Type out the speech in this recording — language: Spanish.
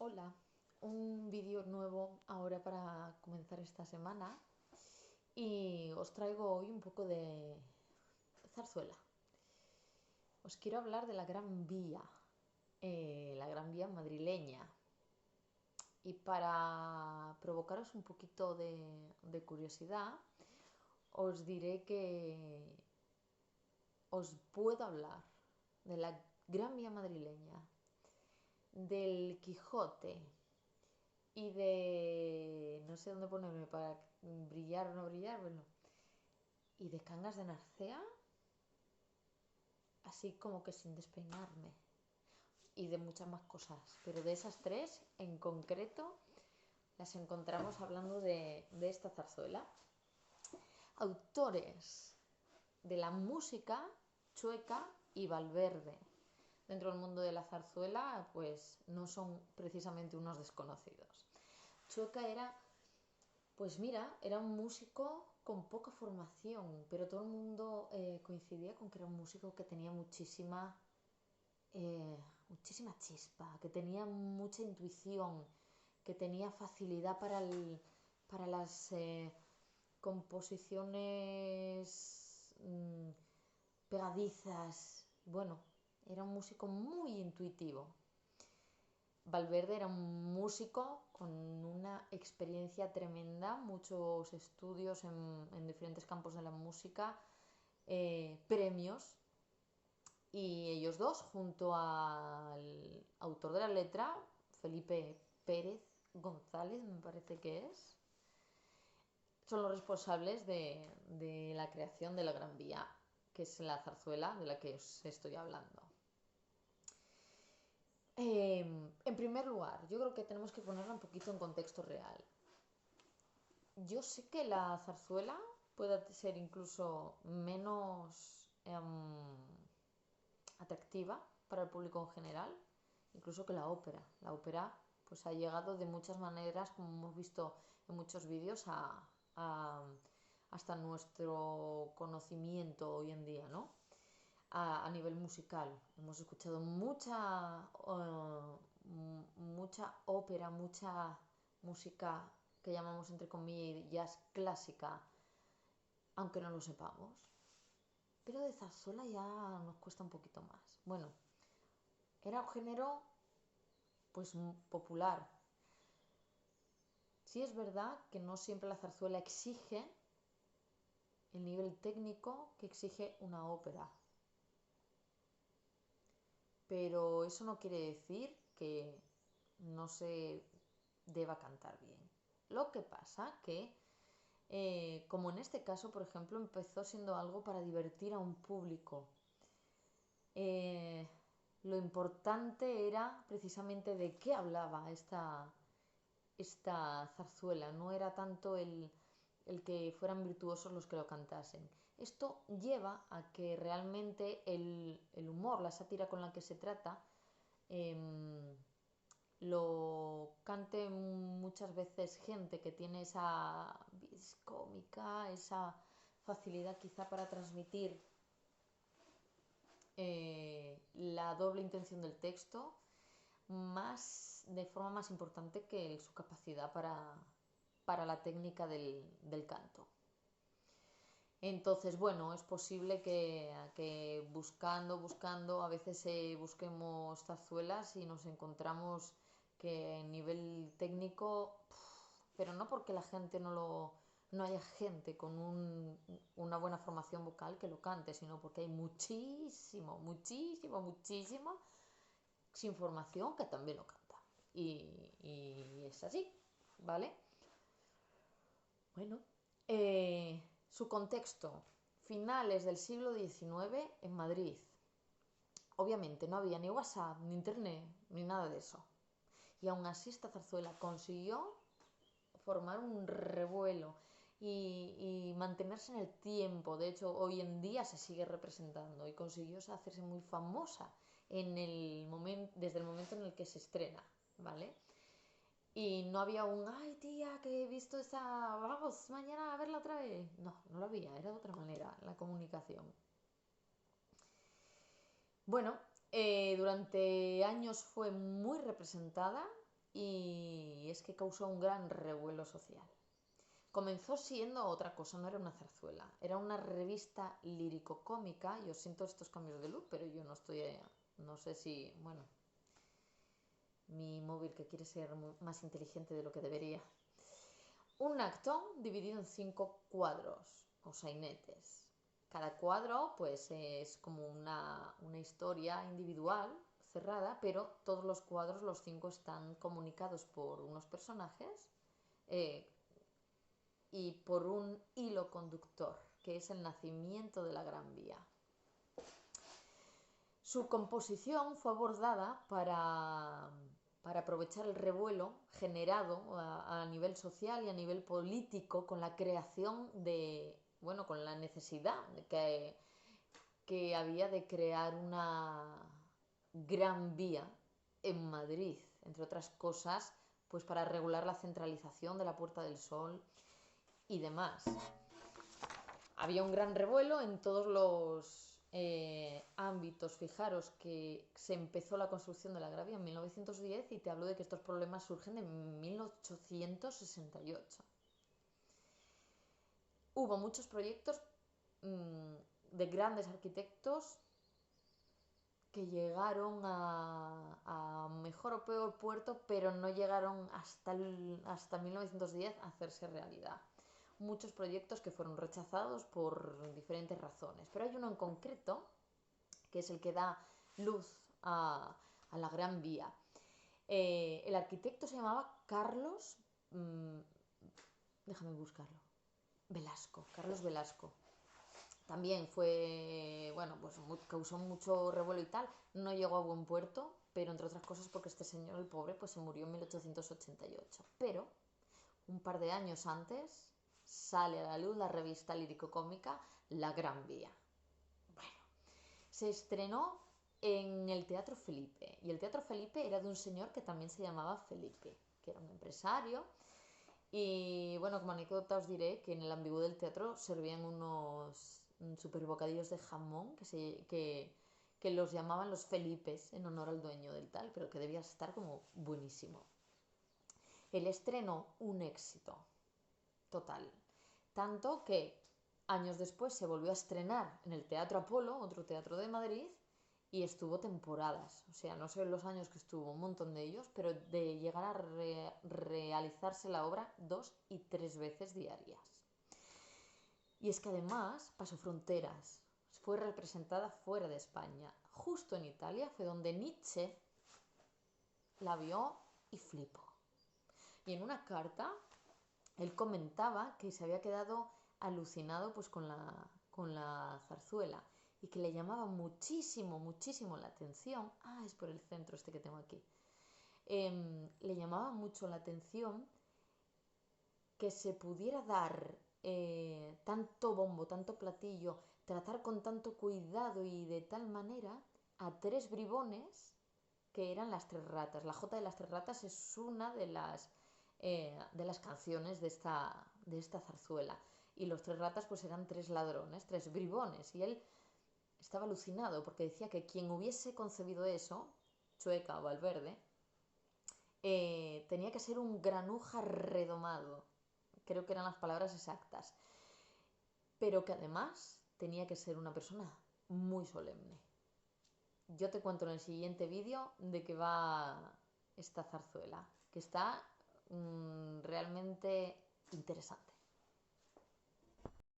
Hola, un vídeo nuevo ahora para comenzar esta semana y os traigo hoy un poco de zarzuela. Os quiero hablar de la Gran Vía madrileña. Y para provocaros un poquito de curiosidad, os diré que os puedo hablar de la Gran Vía madrileña, del Quijote, y de no sé dónde ponerme para brillar o no brillar, bueno, y de Cangas de Narcea, así como que sin despeinarme, y de muchas más cosas, pero de esas tres en concreto las encontramos hablando de esta zarzuela. Autores de la música, Chueca y Valverde. Dentro del mundo de la zarzuela, pues no son precisamente unos desconocidos. Chueca era, pues mira, era un músico con poca formación, pero todo el mundo coincidía con que era un músico que tenía eh, muchísima chispa, que tenía mucha intuición, que tenía facilidad para las composiciones pegadizas. Bueno, era un músico muy intuitivo. Valverde era un músico con una experiencia tremenda, muchos estudios en diferentes campos de la música, premios, y ellos dos, junto al autor de la letra, Felipe Pérez González, me parece que es, son los responsables de la creación de la Gran Vía, que es la zarzuela de la que os estoy hablando. En primer lugar, yo creo que tenemos que ponerla un poquito en contexto real. Yo sé que la zarzuela puede ser incluso menos atractiva para el público en general, incluso que la ópera. La ópera pues ha llegado de muchas maneras, como hemos visto en muchos vídeos, a, hasta nuestro conocimiento hoy en día, ¿no? A nivel musical. Hemos escuchado mucha ópera, mucha música que llamamos entre comillas clásica, aunque no lo sepamos. Pero de zarzuela ya nos cuesta un poquito más. Bueno, era un género pues popular. Sí es verdad que no siempre la zarzuela exige el nivel técnico que exige una ópera, pero eso no quiere decir que no se deba cantar bien. Lo que pasa que, como en este caso, por ejemplo, empezó siendo algo para divertir a un público. Eh, lo importante era precisamente de qué hablaba esta zarzuela, no era tanto el que fueran virtuosos los que lo cantasen. Esto lleva a que realmente el humor, la sátira con la que se trata, eh, lo cante muchas veces gente que tiene esa vis cómica, esa facilidad quizá para transmitir la doble intención del texto, más de forma más importante que su capacidad para la técnica del canto. Entonces, bueno, es posible que buscando, a veces busquemos zarzuelas y nos encontramos que en nivel técnico, pero no porque la gente no haya gente con una buena formación vocal que lo cante, sino porque hay muchísima sin formación que también lo canta. Y es así, ¿vale? Bueno, su contexto, finales del siglo XIX en Madrid. Obviamente no había ni WhatsApp, ni internet, ni nada de eso. Y aún así esta zarzuela consiguió formar un revuelo y mantenerse en el tiempo. De hecho, hoy en día se sigue representando y consiguió hacerse muy famosa desde el momento en el que se estrena, ¿vale? Y no había ay tía, que he visto esa, vamos, mañana a verla otra vez. No, no lo había, era de otra manera la comunicación. Bueno, durante años fue muy representada y es que causó un gran revuelo social. Comenzó siendo otra cosa, no era una zarzuela, era una revista lírico-cómica. Yo siento estos cambios de luz, pero yo no estoy, no sé si, bueno, mi móvil que quiere ser más inteligente de lo que debería. Un acto dividido en 5 cuadros o sainetes. Cada cuadro pues es como una historia individual cerrada, pero todos los cuadros, los 5, están comunicados por unos personajes eh, y por un hilo conductor, que es el nacimiento de la Gran Vía. Su composición fue abordada para aprovechar el revuelo generado a nivel social y a nivel político con la creación de, bueno, con la necesidad que había de crear una gran vía en Madrid, entre otras cosas, pues para regular la centralización de la Puerta del Sol y demás. Había un gran revuelo en todos los ámbitos. Fijaros que se empezó la construcción de la Gran Vía en 1910 y te hablo de que estos problemas surgen en 1868. Hubo muchos proyectos de grandes arquitectos que llegaron a mejor o peor puerto, pero no llegaron hasta 1910 a hacerse realidad. Muchos proyectos que fueron rechazados por diferentes razones, pero hay uno en concreto que es el que da luz a la Gran Vía. El arquitecto se llamaba Carlos, déjame buscarlo, Velasco, Carlos Velasco. También fue, bueno, pues causó mucho revuelo y tal, no llegó a buen puerto, pero entre otras cosas porque este señor, el pobre, pues se murió en 1888. Pero un par de años antes sale a la luz la revista lírico-cómica La Gran Vía. Bueno, se estrenó en el Teatro Felipe, y el Teatro Felipe era de un señor que también se llamaba Felipe, que era un empresario. Y bueno, como anécdota os diré que en el ambigú del teatro servían unos super bocadillos de jamón que los llamaban los Felipes en honor al dueño del tal, pero que debía estar como buenísimo. El estreno, un éxito total. Tanto que años después se volvió a estrenar en el Teatro Apolo, otro teatro de Madrid, y estuvo temporadas. O sea, no sé los años que estuvo, un montón de ellos, pero de llegar a realizarse la obra 2 y 3 veces diarias. Y es que además pasó fronteras, fue representada fuera de España. Justo en Italia fue donde Nietzsche la vio y flipó. Y en una carta él comentaba que se había quedado alucinado pues con la zarzuela y que le llamaba muchísimo, muchísimo la atención. Es por el centro este que tengo aquí. Le llamaba mucho la atención que se pudiera dar tanto bombo, tanto platillo, tratar con tanto cuidado y de tal manera a 3 bribones que eran las 3 ratas. La Jota de las 3 ratas es una de las canciones de esta zarzuela. Y los 3 ratas pues eran 3 ladrones, 3 bribones. Y él estaba alucinado porque decía que quien hubiese concebido eso, Chueca o Valverde, tenía que ser un granuja redomado. Creo que eran las palabras exactas. Pero que además tenía que ser una persona muy solemne. Yo te cuento en el siguiente vídeo de qué va esta zarzuela, que está realmente interesante.